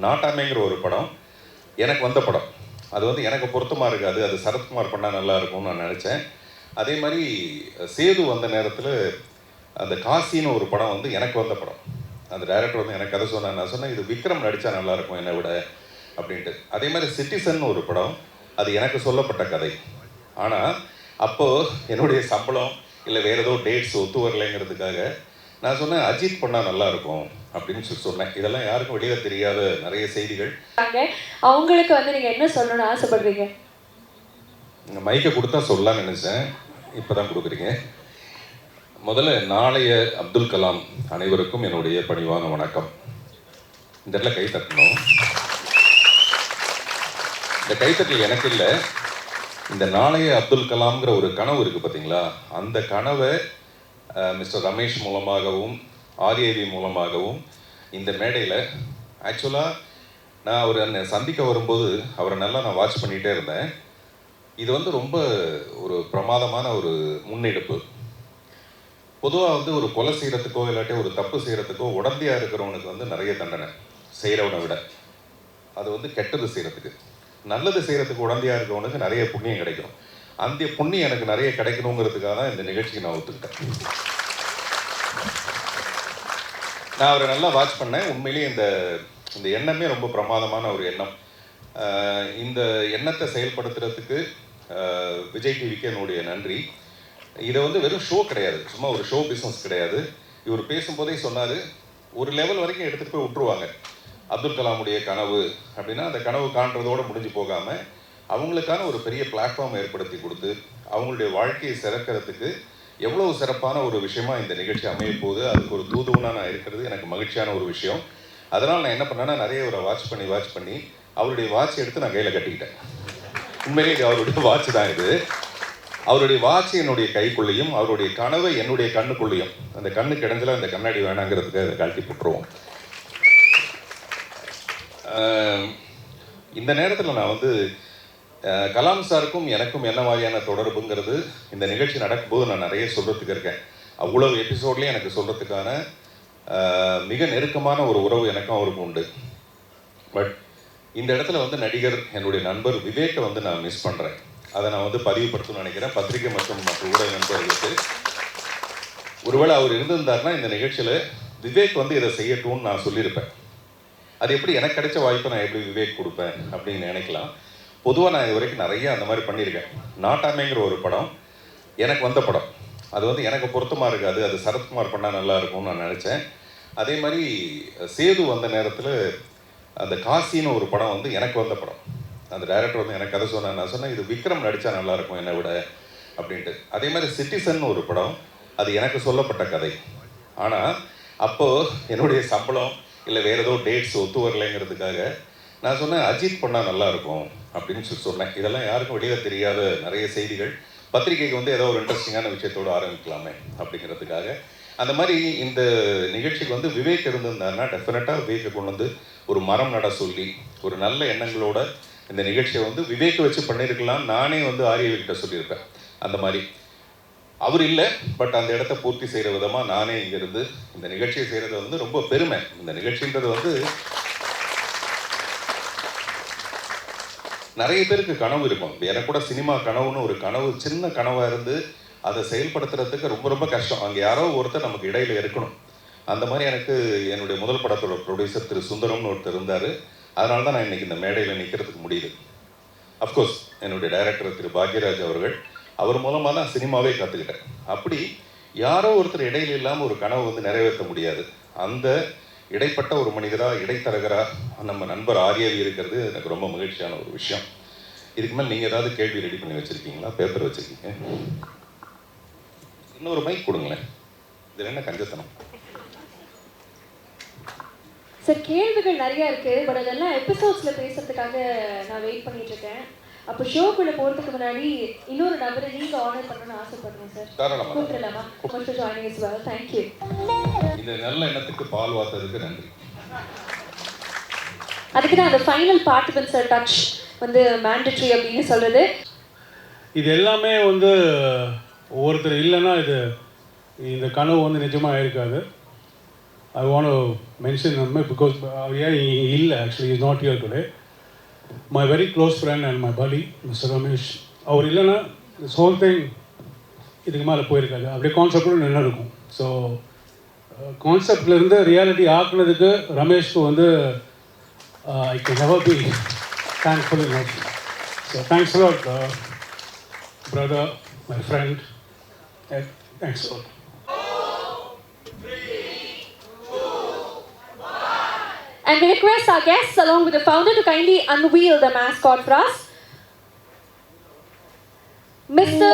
நாட்டாமைங்கிற ஒரு படம் எனக்கு வந்த படம். அது வந்து எனக்கு பொருத்தமாக இருக்காது, அது சரத்குமார் பண்ணால் நல்லா இருக்கும்னு நான் நினச்சேன். அதே மாதிரி சேது வந்த நேரத்தில் அந்த காசின்னு ஒரு படம் வந்து எனக்கு வந்த படம். அந்த டைரக்டர் வந்து எனக்கு கதை சொன்னார். நான் சொன்னேன், இது விக்ரம் நடித்தா நல்லாயிருக்கும் என்னை விட அப்படின்ட்டு. அதே மாதிரி சிட்டிசன் ஒரு படம், அது எனக்கு சொல்லப்பட்ட கதை. ஆனால் அப்போது என்னுடைய சம்பளம் இல்லை வேறு ஏதோ டேட்ஸ் ஒத்து வரலைங்கிறதுக்காக நான் சொன்னேன், அஜித் பண்ணால் நல்லாயிருக்கும் அப்படின்னு சொன்னேன். இதெல்லாம் யாருக்கும் வெளியில் தெரியாத நிறைய செய்திகள். அவங்களுக்கு வந்து நீங்கள் என்ன சொல்லணும்னு ஆசைப்படுறீங்க? மைக்கை கொடுத்தா சொல்லலாம்னு நினச்சேன், இப்போ தான் கொடுக்குறீங்க. முதல்ல நாளைய அப்துல் கலாம் அனைவருக்கும் என்னுடைய பணிவான வணக்கம். இந்த இடத்துல கை தட்டணும். இந்த கைத்தட்டல் எனக்கு இல்லை, இந்த நாளைய அப்துல் கலாம்ங்கிற ஒரு கனவு இருக்குது பார்த்தீங்களா, அந்த கனவை மிஸ்டர் ரமேஷ் மூலமாகவும் ஆர்ஏவி மூலமாகவும் இந்த மேடையில் ஆக்சுவலாக நான் அவர் என்னை சந்திக்க வரும்போது அவரை நல்லா நான் வாட்ச் பண்ணிகிட்டே இருந்தேன். இது வந்து ரொம்ப ஒரு பிரமாதமான ஒரு முன்னெடுப்பு. பொதுவாக வந்து ஒரு கொலை செய்கிறதுக்கோ இல்லாட்டி ஒரு தப்பு செய்கிறதுக்கோ உடந்தையாக இருக்கிறவனுக்கு வந்து நிறைய தண்டனை செய்கிறவனை விட, அது வந்து கெட்டது செய்கிறதுக்கு. நல்லது செய்கிறதுக்கு உடந்தையாக இருக்கிறவனுக்கு நிறைய புண்ணியம் கிடைக்கும். அந்த புண்ணியம் எனக்கு நிறைய கிடைக்கணுங்கிறதுக்காக தான் இந்த நிகழ்ச்சிக்கு நான் ஒத்துக்கிட்டேன். நான் அவரை நல்லா வாட்ச் பண்ணேன். உண்மையிலேயே இந்த எண்ணமே ரொம்ப பிரமாதமான ஒரு எண்ணம். இந்த எண்ணத்தை செயல்படுத்துறதுக்கு விஜய் டிவிக்கு என்னுடைய நன்றி. இதை வந்து வெறும் ஷோ கிடையாது, சும்மா ஒரு ஷோ பிஸ்னஸ் கிடையாது. இவர் பேசும்போதே சொன்னார், ஒரு லெவல் வரைக்கும் எடுத்துகிட்டு போய் விட்டுருவாங்க. அப்துல் கலாமுடைய கனவு அப்படின்னா அந்த கனவு காண்றதோடு முடிஞ்சு போகாமல் அவங்களுக்கான ஒரு பெரிய பிளாட்ஃபார்ம் ஏற்படுத்தி கொடுத்து அவங்களுடைய வாழ்க்கையை சிறக்கிறதுக்கு எவ்வளோ சிறப்பான ஒரு விஷயமா இந்த நிகழ்ச்சி அமைய போகுது. அதுக்கு ஒரு தூதுவனாக நான் இருக்கிறது எனக்கு மகிழ்ச்சியான ஒரு விஷயம். அதனால் நான் என்ன பண்ணேன்னா, நிறைய ஒரு வாட்ச் பண்ணி அவருடைய வாட்ச் எடுத்து நான் கையில் கட்டிக்கிட்டேன். உண்மையிலே இது அவருடைய வாட்ச் தான். இது அவருடைய வாட்ச் என்னுடைய கைக்குள்ளேயும் அவருடைய கனவை என்னுடைய கண்ணுக்குள்ளேயும், அந்த கண்ணு கிடைஞ்சல அந்த கண்ணாடி வேணாங்கிறதுக்கு அதை கழட்டி போட்டுருவோம். இந்த நேரத்தில் நான் வந்து கலாம் சாருக்கும் எனக்கும் என்ன மாதிரியான தொடர்புங்கிறது இந்த நிகழ்ச்சி நடக்கும்போது நான் நிறைய சொல்கிறதுக்கு இருக்கேன். அவ்வளவு எபிசோட்லேயும் எனக்கு சொல்கிறதுக்கான மிக நெருக்கமான ஒரு உறவு எனக்கும் அவருக்கும் உண்டு. பட் இந்த இடத்துல வந்து நடிகர் என்னுடைய நண்பர் விவேக்கை வந்து நான் மிஸ் பண்ணுறேன். அதை நான் வந்து பதிவுபடுத்தணும்னு நினைக்கிறேன் பத்திரிகை மற்றும் மற்ற ஊடக நண்பர்களுக்கு. ஒருவேளை அவர் இருந்திருந்தாருன்னா இந்த நிகழ்ச்சியில் விவேக் வந்து இதை செய்யட்டும்னு நான் சொல்லியிருப்பேன். அது எப்படி எனக்கு கிடைச்ச வாய்ப்பை நான் எப்படி விவேக் கொடுப்பேன் அப்படின்னு நினைக்கலாம். பொதுவாக நான் இது வரைக்கும் நிறைய அந்த மாதிரி பண்ணியிருக்கேன். நாட்டாமைங்கிற ஒரு படம் எனக்கு வந்த படம். அது வந்து எனக்கு பொருத்தமாக இருக்காது, அது சரத்குமார் பண்ணால் நல்லா இருக்கும்னு நான் நினச்சேன். அதே மாதிரி சேது வந்த நேரத்தில் அந்த காசின்னு ஒரு படம் வந்து எனக்கு வந்த படம். அந்த டைரக்டர் வந்து எனக்கு கதை சொன்னார். நான் சொன்னேன், இது விக்ரம் நடித்தா நல்லாயிருக்கும் என்னை விட அப்படின்ட்டு. அதே மாதிரி சிட்டிசன் ஒரு படம், அது எனக்கு சொல்லப்பட்ட கதை. ஆனால் அப்போது என்னுடைய சம்பளம் இல்லை வேறு ஏதோ டேட்ஸ் ஒத்து வரலைங்கிறதுக்காக நான் சொன்னேன், அஜித் பண்ணால் நல்லாயிருக்கும் அப்படின்னு சொன்னேன். இதெல்லாம் யாருக்கும் வெளியில் தெரியாத நிறைய செய்திகள். பத்திரிகைக்கு வந்து ஏதோ ஒரு இன்ட்ரெஸ்டிங்கான விஷயத்தோடு ஆரம்பிக்கலாமே அப்படிங்கிறதுக்காக. அந்த மாதிரி இந்த நிகழ்ச்சிக்கு வந்து விவேக் இருந்திருந்தாருன்னா டெஃபினட்டாக விவேக்கை கொண்டு வந்து ஒரு மரம் நட சொல்லி ஒரு நல்ல எண்ணங்களோட இந்த நிகழ்ச்சியை வந்து விவேக்கை வச்சு பண்ணியிருக்கலாம். நானே வந்து ஆரியவிக்கிட்ட சொல்லியிருப்பேன். அந்த மாதிரி அவர் இல்லை, பட் அந்த இடத்த பூர்த்தி செய்கிற விதமாக நானே இங்கேருந்து இந்த நிகழ்ச்சியை செய்கிறது வந்து ரொம்ப பெருமை. இந்த நிகழ்ச்சின்றது வந்து நிறைய பேருக்கு கனவு இருக்கும். எனக்கு கூட சினிமா கனவுன்னு ஒரு கனவு, சின்ன கனவாக இருந்து அதை செயல்படுத்துறதுக்கு ரொம்ப ரொம்ப கஷ்டம். அங்கே யாரோ ஒருத்தர் நமக்கு இடையில் இருக்கணும். அந்த மாதிரி எனக்கு என்னுடைய முதல் படத்தோட ப்ரொடியூசர் திரு சுந்தரம்னு ஒருத்தர் இருந்தார். அதனால தான் நான் இன்றைக்கி இந்த மேடையில் நிற்கிறதுக்கு முடியுது. அஃப்கோர்ஸ் என்னுடைய டைரக்டர் திரு பாக்யராஜ் அவர்கள், அவர் மூலமாக தான் சினிமாவே கற்றுக்கிட்டேன். அப்படி யாரோ ஒருத்தர் இடையில் இல்லாமல் ஒரு கனவு வந்து நிறைவேற்ற முடியாது. அந்த இடைப்பட்ட ஒரு மனிதராக இடைத்தரகராக நம்ம நண்பர் ஆர்யாவி இருக்கிறது எனக்கு ரொம்ப மகிழ்ச்சியான ஒரு விஷயம். இதுக்கு மேலே நீங்கள் ஏதாவது கேள்வி ரெடி பண்ணி வச்சுருக்கீங்களா? பேப்பர் வச்சுருக்கீங்க? இன்னொரு மைக் கொடுங்களேன். இதில் என்ன கஞ்சத்தனம் சார்? கேள்விகள் நிறையா இருக்குது, பட் அதெல்லாம் எபிசோட்ஸில் பேசுறதுக்காக நான் வெயிட் பண்ணிட்டு இருக்கேன். அப்போ ஷோக்குள்ளே போகிறதுக்கு முன்னாடி இன்னொரு நபரை நீங்கள் ஆர்டர் பண்ணணும்னு ஆசைப்படுறேன் சார். கூப்பிடலாமா? First joining is well. Thank you. இந்த நல்ல எண்ணத்துக்கு பால் வார்த்ததுக்கு நன்றி. அதுக்கு தான் அந்த ஃபைனல் பார்ட்டிபென்ட்ஸ் டச் வந்து மேண்டட்ரி அப்படின்னு சொல்கிறது. இது எல்லாமே வந்து ஒருத்தர் இல்லைன்னா இது இந்த கனவு வந்து நிஜமாக இருக்காது. I want to mention him because actually he's not here today. My very close friend and my buddy, Mr. Ramesh. அவர் இல்லைன்னா this whole thing இதுக்கு மேலே போயிருக்காது. அப்படியே கான்செப்டும் நின்று இருக்கும். ஸோ கான்செப்ட்லேருந்து ரியாலிட்டி ஆக்குனதுக்கு ரமேஷ்க்கு வந்து I can never be thankful enough. So thanks a lot, brother, my friend. Thanks a lot. And we request our guests along with the founder to kindly unveil the mascot for us. Mr.